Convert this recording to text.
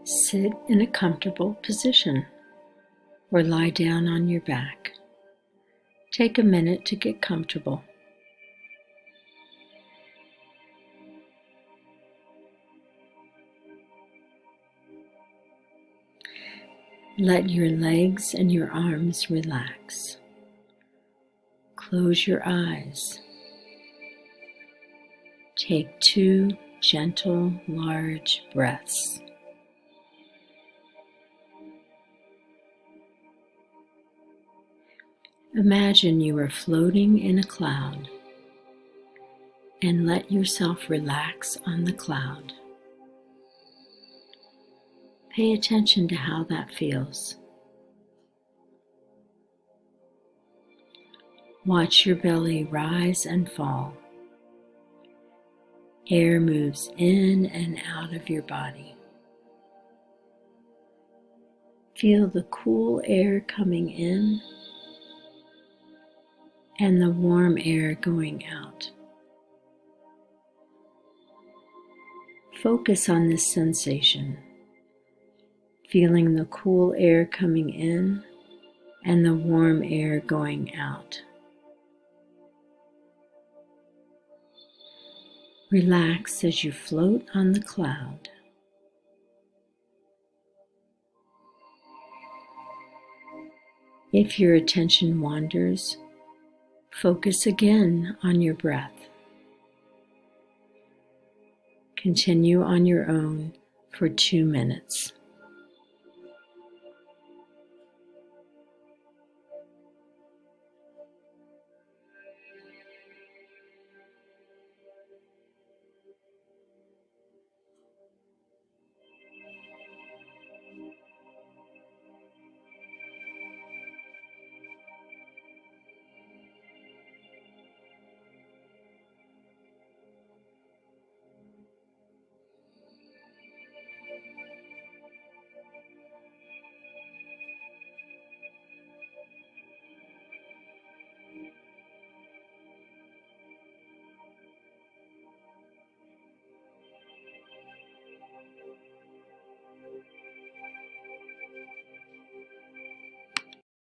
Sit in a comfortable position or lie down on your back. Take a minute to get comfortable. Let your legs and your arms relax. Close your eyes. Take 2 gentle, large breaths. Imagine you are floating in a cloud and let yourself relax on the cloud. Pay attention to how that feels. Watch your belly rise and fall. Air moves in and out of your body. Feel the cool air coming in and the warm air going out. Focus on this sensation, feeling the cool air coming in and the warm air going out. Relax as you float on the cloud. If your attention wanders, focus again on your breath. Continue on your own for 2 minutes.